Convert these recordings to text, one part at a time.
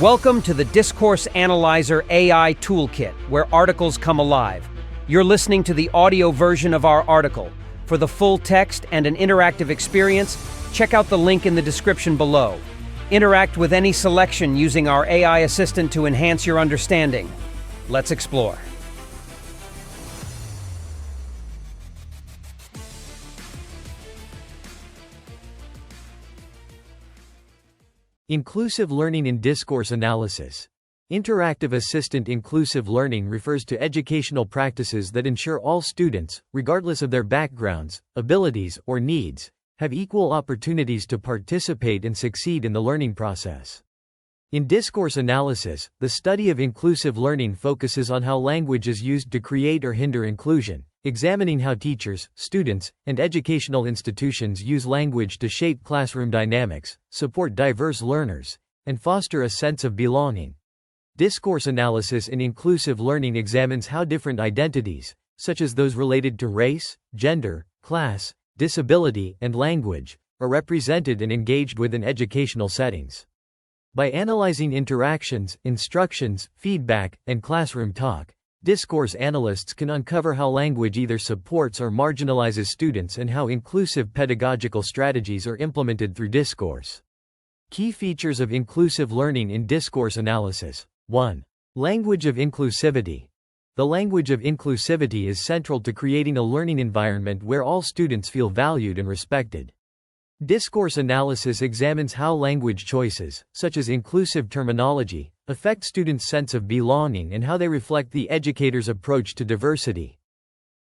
Welcome to the Discourse Analyzer AI Toolkit, where articles come alive. You're listening to the audio version of our article. For the full text and an interactive experience, check out the link in the description below. Interact with any selection using our AI assistant to enhance your understanding. Let's explore. Inclusive learning in discourse analysis. Interactive assistant inclusive learning refers to educational practices that ensure all students, regardless of their backgrounds, abilities, or needs, have equal opportunities to participate and succeed in the learning process. In discourse analysis, the study of inclusive learning focuses on how language is used to create or hinder inclusion, examining how teachers, students, and educational institutions use language to shape classroom dynamics, support diverse learners, and foster a sense of belonging. Discourse analysis in inclusive learning examines how different identities, such as those related to race, gender, class, disability, and language, are represented and engaged with in educational settings. By analyzing interactions, instructions, feedback, and classroom talk, discourse analysts can uncover how language either supports or marginalizes students and how inclusive pedagogical strategies are implemented through discourse. Key features of inclusive learning in discourse analysis. 1. Language of inclusivity. The language of inclusivity is central to creating a learning environment where all students feel valued and respected. Discourse analysis examines how language choices, such as inclusive terminology, affect students' sense of belonging and how they reflect the educator's approach to diversity.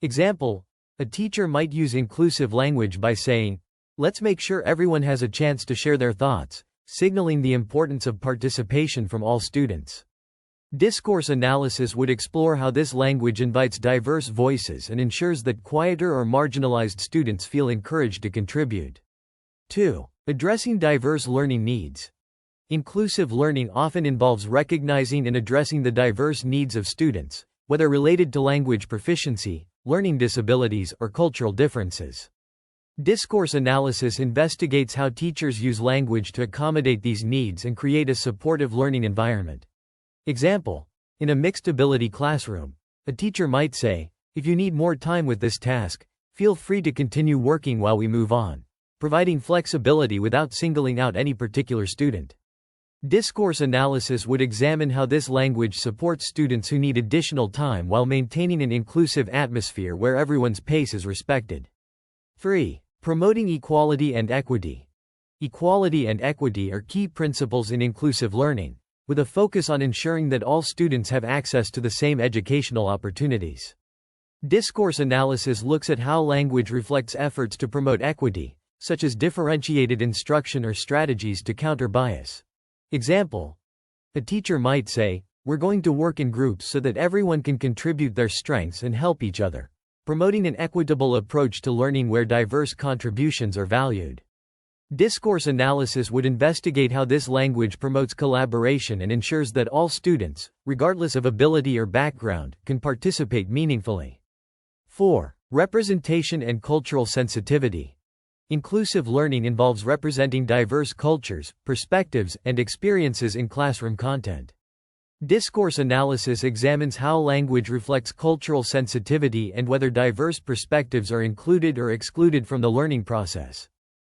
Example: a teacher might use inclusive language by saying, "Let's make sure everyone has a chance to share their thoughts," signaling the importance of participation from all students. Discourse analysis would explore how this language invites diverse voices and ensures that quieter or marginalized students feel encouraged to contribute. 2. Addressing diverse learning needs. Inclusive learning often involves recognizing and addressing the diverse needs of students, whether related to language proficiency, learning disabilities, or cultural differences. Discourse analysis investigates how teachers use language to accommodate these needs and create a supportive learning environment. Example: in a mixed ability classroom, a teacher might say, "If you need more time with this task, feel free to continue working while we move on," providing flexibility without singling out any particular student. Discourse analysis would examine how this language supports students who need additional time while maintaining an inclusive atmosphere where everyone's pace is respected. 3. Promoting equality and equity. Equality and equity are key principles in inclusive learning, with a focus on ensuring that all students have access to the same educational opportunities. Discourse analysis looks at how language reflects efforts to promote equity, such as differentiated instruction or strategies to counter bias. Example: a teacher might say, "We're going to work in groups so that everyone can contribute their strengths and help each other," promoting an equitable approach to learning where diverse contributions are valued. Discourse analysis would investigate how this language promotes collaboration and ensures that all students, regardless of ability or background, can participate meaningfully. 4. Representation and cultural sensitivity. Inclusive learning involves representing diverse cultures, perspectives, and experiences in classroom content. Discourse analysis examines how language reflects cultural sensitivity and whether diverse perspectives are included or excluded from the learning process.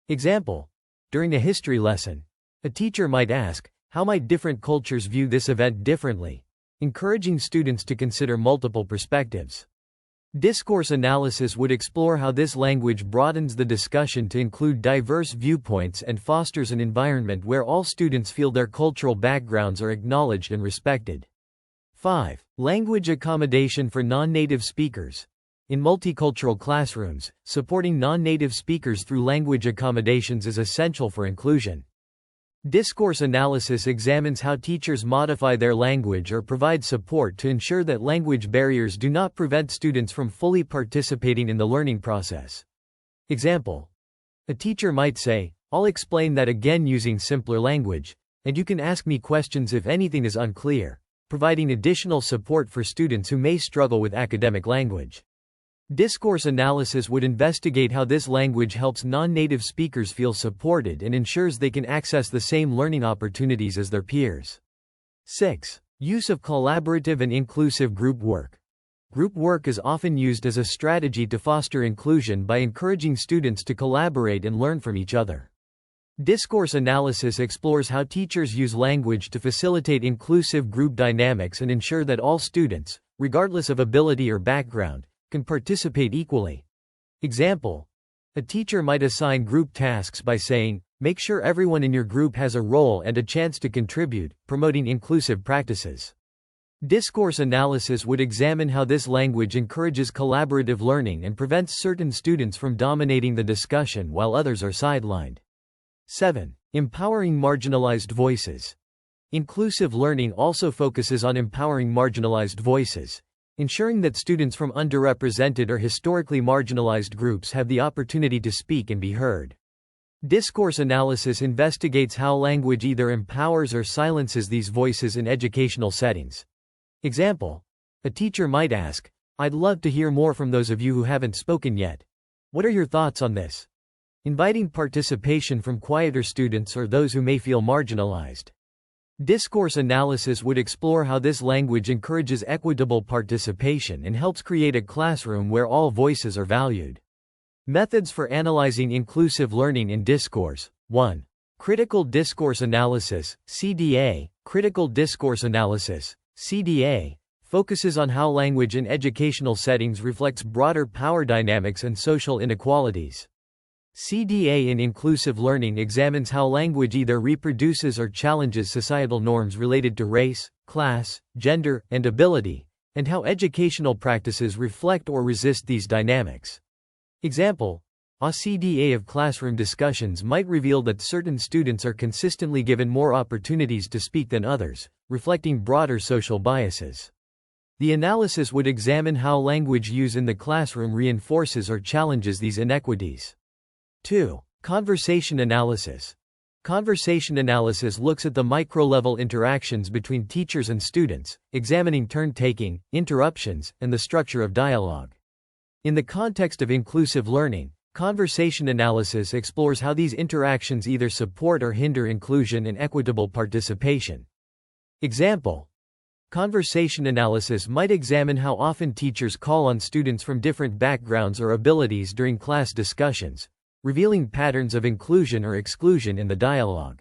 Example: during a history lesson, a teacher might ask, "How might different cultures view this event differently?" encouraging students to consider multiple perspectives. Discourse analysis would explore how this language broadens the discussion to include diverse viewpoints and fosters an environment where all students feel their cultural backgrounds are acknowledged and respected. 5. Language accommodation for non-native speakers. In multicultural classrooms, supporting non-native speakers through language accommodations is essential for inclusion. Discourse analysis examines how teachers modify their language or provide support to ensure that language barriers do not prevent students from fully participating in the learning process. Example: a teacher might say, "I'll explain that again using simpler language, and you can ask me questions if anything is unclear," providing additional support for students who may struggle with academic language. Discourse analysis would investigate how this language helps non-native speakers feel supported and ensures they can access the same learning opportunities as their peers. 6. Use of collaborative and inclusive group work. Group work is often used as a strategy to foster inclusion by encouraging students to collaborate and learn from each other. Discourse analysis explores how teachers use language to facilitate inclusive group dynamics and ensure that all students, regardless of ability or background, can participate equally. Example: a teacher might assign group tasks by saying, "Make sure everyone in your group has a role and a chance to contribute," promoting inclusive practices. Discourse analysis would examine how this language encourages collaborative learning and prevents certain students from dominating the discussion while others are sidelined. 7. Empowering marginalized voices. Inclusive learning also focuses on empowering marginalized voices, ensuring that students from underrepresented or historically marginalized groups have the opportunity to speak and be heard. Discourse analysis investigates how language either empowers or silences these voices in educational settings. Example: a teacher might ask, "I'd love to hear more from those of you who haven't spoken yet. What are your thoughts on this?" Inviting participation from quieter students or those who may feel marginalized. Discourse analysis would explore how this language encourages equitable participation and helps create a classroom where all voices are valued. Methods for analyzing inclusive learning in discourse. 1. Critical discourse analysis, CDA. Critical discourse analysis, CDA, focuses on how language in educational settings reflects broader power dynamics and social inequalities. CDA in inclusive learning examines how language either reproduces or challenges societal norms related to race, class, gender, and ability, and how educational practices reflect or resist these dynamics. Example: a CDA of classroom discussions might reveal that certain students are consistently given more opportunities to speak than others, reflecting broader social biases. The analysis would examine how language used in the classroom reinforces or challenges these inequities. 2. Conversation analysis. Conversation analysis looks at the micro-level interactions between teachers and students, examining turn-taking, interruptions, and the structure of dialogue. In the context of inclusive learning, conversation analysis explores how these interactions either support or hinder inclusion and equitable participation. Example: conversation analysis might examine how often teachers call on students from different backgrounds or abilities during class discussions, revealing patterns of inclusion or exclusion in the dialogue.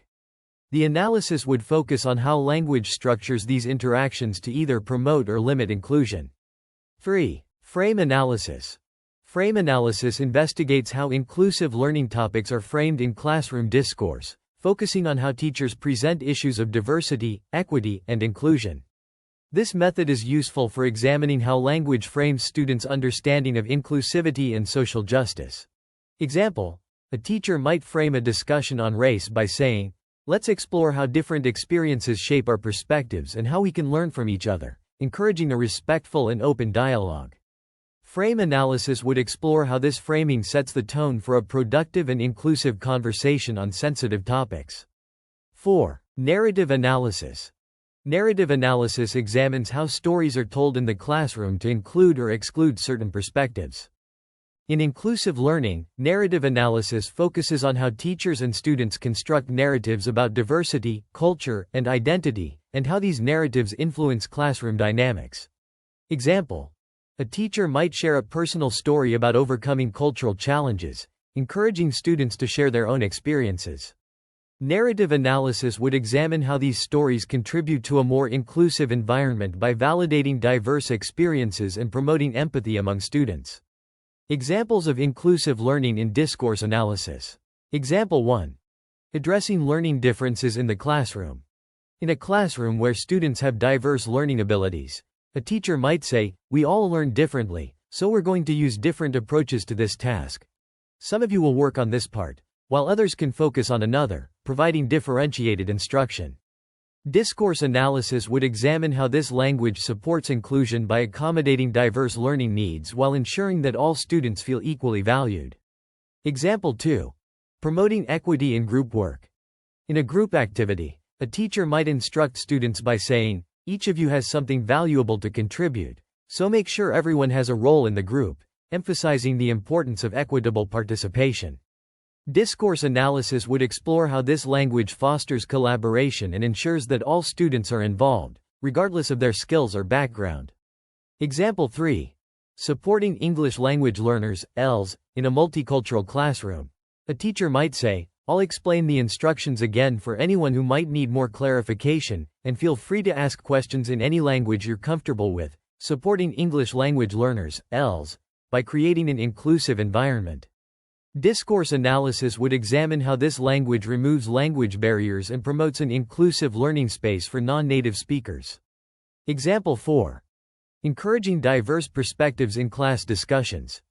The analysis would focus on how language structures these interactions to either promote or limit inclusion. 3. Frame analysis. Frame analysis investigates how inclusive learning topics are framed in classroom discourse, focusing on how teachers present issues of diversity, equity, and inclusion. This method is useful for examining how language frames students' understanding of inclusivity and social justice. Example: a teacher might frame a discussion on race by saying, "Let's explore how different experiences shape our perspectives and how we can learn from each other," encouraging a respectful and open dialogue. Frame analysis would explore how this framing sets the tone for a productive and inclusive conversation on sensitive topics. 4. Narrative analysis. Narrative analysis examines how stories are told in the classroom to include or exclude certain perspectives. In inclusive learning, narrative analysis focuses on how teachers and students construct narratives about diversity, culture, and identity, and how these narratives influence classroom dynamics. Example: a teacher might share a personal story about overcoming cultural challenges, encouraging students to share their own experiences. Narrative analysis would examine how these stories contribute to a more inclusive environment by validating diverse experiences and promoting empathy among students. Examples of inclusive learning in discourse analysis. Example 1. Addressing learning differences in the classroom. In a classroom where students have diverse learning abilities, a teacher might say, "We all learn differently, so we're going to use different approaches to this task. Some of you will work on this part, while others can focus on another," providing differentiated instruction. Discourse analysis would examine how this language supports inclusion by accommodating diverse learning needs while ensuring that all students feel equally valued. Example 2. Promoting equity in group work. In a group activity, a teacher might instruct students by saying, "Each of you has something valuable to contribute, so make sure everyone has a role in the group," emphasizing the importance of equitable participation. Discourse analysis would explore how this language fosters collaboration and ensures that all students are involved, regardless of their skills or background. Example 3. Supporting English language learners, ELs, in a multicultural classroom. A teacher might say, "I'll explain the instructions again for anyone who might need more clarification, and feel free to ask questions in any language you're comfortable with." Supporting English language learners, ELs, by creating an inclusive environment. Discourse analysis would examine how this language removes language barriers and promotes an inclusive learning space for non-native speakers. Example 4. Encouraging diverse perspectives in class discussions.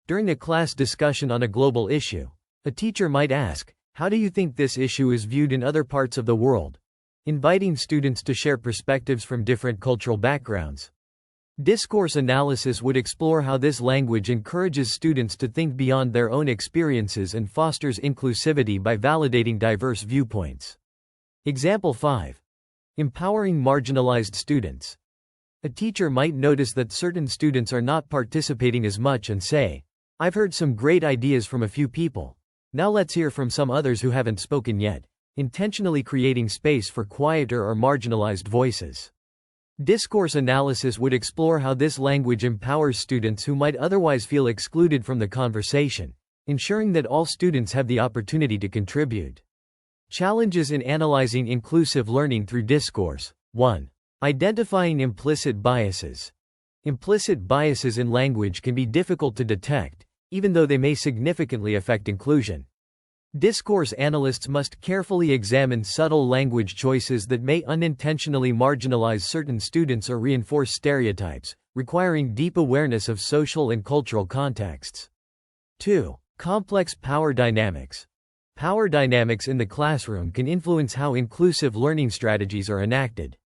During a class discussion on a global issue, a teacher might ask, "How do you think this issue is viewed in other parts of the world?" Inviting students to share perspectives from different cultural backgrounds. Discourse analysis would explore how this language encourages students to think beyond their own experiences and fosters inclusivity by validating diverse viewpoints. Example 5. Empowering marginalized students. A teacher might notice that certain students are not participating as much and say, "I've heard some great ideas from a few people. Now let's hear from some others who haven't spoken yet," intentionally creating space for quieter or marginalized voices. Discourse analysis would explore how this language empowers students who might otherwise feel excluded from the conversation, ensuring that all students have the opportunity to contribute. Challenges in analyzing inclusive learning through discourse. 1. Identifying implicit biases. Implicit biases in language can be difficult to detect, even though they may significantly affect inclusion. Discourse analysts must carefully examine subtle language choices that may unintentionally marginalize certain students or reinforce stereotypes, requiring deep awareness of social and cultural contexts. 2. Complex power dynamics. Power dynamics in the classroom can influence how inclusive learning strategies are enacted.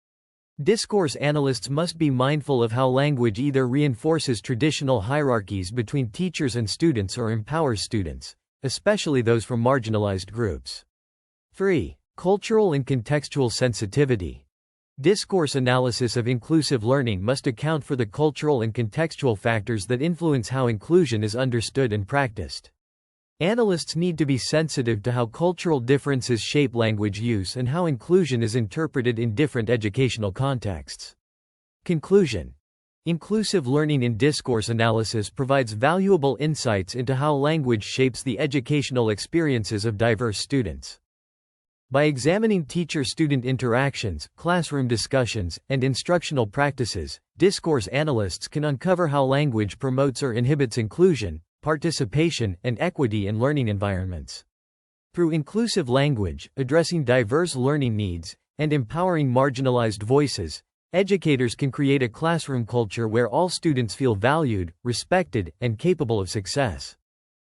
Discourse analysts must be mindful of how language either reinforces traditional hierarchies between teachers and students or empowers students, especially those from marginalized groups. 3. Cultural and contextual sensitivity. Discourse analysis of inclusive learning must account for the cultural and contextual factors that influence how inclusion is understood and practiced. Analysts need to be sensitive to how cultural differences shape language use and how inclusion is interpreted in different educational contexts. Conclusion. Inclusive learning in discourse analysis provides valuable insights into how language shapes the educational experiences of diverse students. By examining teacher-student interactions, classroom discussions, and instructional practices, discourse analysts can uncover how language promotes or inhibits inclusion, participation, and equity in learning environments. Through inclusive language, addressing diverse learning needs, and empowering marginalized voices, educators can create a classroom culture where all students feel valued, respected, and capable of success.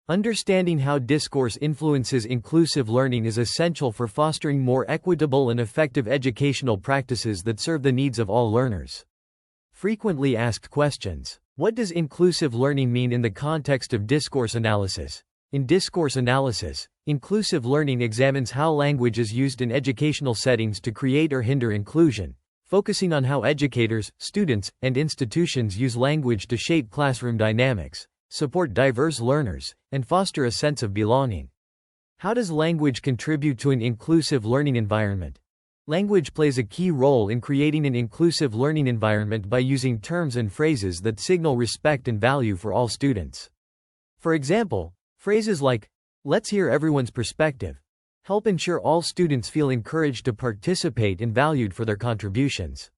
Understanding how discourse influences inclusive learning is essential for fostering more equitable and effective educational practices that serve the needs of all learners. Frequently asked questions. What does inclusive learning mean in the context of discourse analysis? In discourse analysis, inclusive learning examines how language is used in educational settings to create or hinder inclusion, focusing on how educators, students, and institutions use language to shape classroom dynamics, support diverse learners, and foster a sense of belonging. How does language contribute to an inclusive learning environment? Language plays a key role in creating an inclusive learning environment by using terms and phrases that signal respect and value for all students. For example, phrases like, "Let's hear everyone's perspective," help ensure all students feel encouraged to participate and valued for their contributions.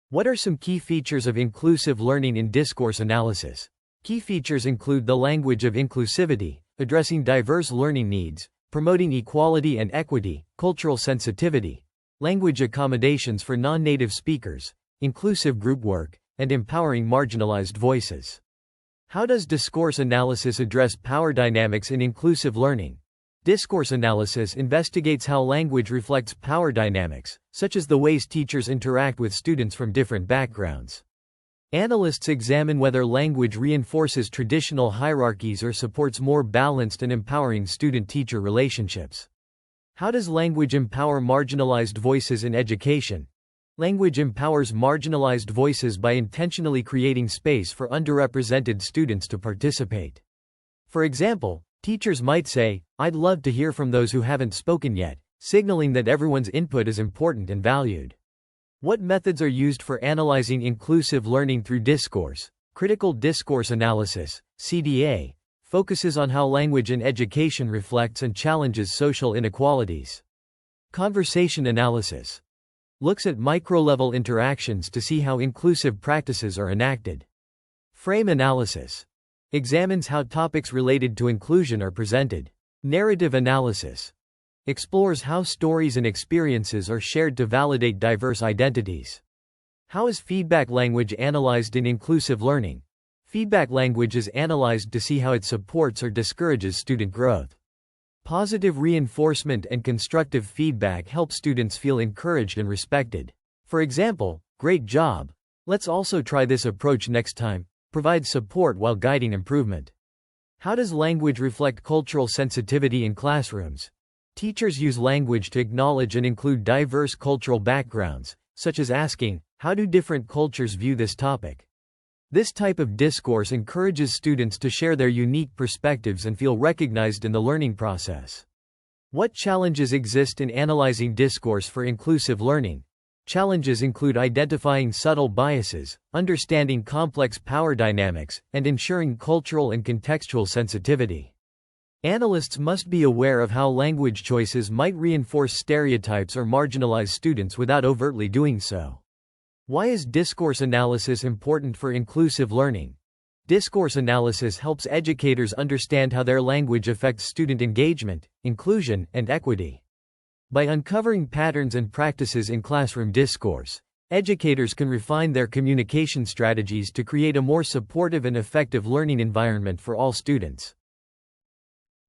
What are some key features of inclusive learning in discourse analysis? Key features include the language of inclusivity, addressing diverse learning needs, promoting equality and equity, cultural sensitivity, language accommodations for non-native speakers, inclusive group work, and empowering marginalized voices. How does discourse analysis address power dynamics in inclusive learning? Discourse analysis investigates how language reflects power dynamics, such as the ways teachers interact with students from different backgrounds. Analysts examine whether language reinforces traditional hierarchies or supports more balanced and empowering student-teacher relationships. How does language empower marginalized voices in education? Language empowers marginalized voices by intentionally creating space for underrepresented students to participate. For example, Teachers might say, "I'd love to hear from those who haven't spoken yet," signaling that everyone's input is important and valued. What methods are used for analyzing inclusive learning through discourse? Critical discourse analysis, CDA, focuses on how language in education reflects and challenges social inequalities. Conversation analysis looks at micro-level interactions to see how inclusive practices are enacted. Frame analysis examines how topics related to inclusion are presented. Narrative analysis explores how stories and experiences are shared to validate diverse identities. How is feedback language analyzed in inclusive learning? Feedback language is analyzed to see how it supports or discourages student growth. Positive reinforcement and constructive feedback help students feel encouraged and respected. For example, "Great job. Let's also try this approach next time," provides support while guiding improvement. How does language reflect cultural sensitivity in classrooms? Teachers use language to acknowledge and include diverse cultural backgrounds, such as asking, "How do different cultures view this topic?" This type of discourse encourages students to share their unique perspectives and feel recognized in the learning process. What challenges exist in analyzing discourse for inclusive learning? Challenges include identifying subtle biases, understanding complex power dynamics, and ensuring cultural and contextual sensitivity. Analysts must be aware of how language choices might reinforce stereotypes or marginalize students without overtly doing so. Why is discourse analysis important for inclusive learning? Discourse analysis helps educators understand how their language affects student engagement, inclusion, and equity. By uncovering patterns and practices in classroom discourse, educators can refine their communication strategies to create a more supportive and effective learning environment for all students.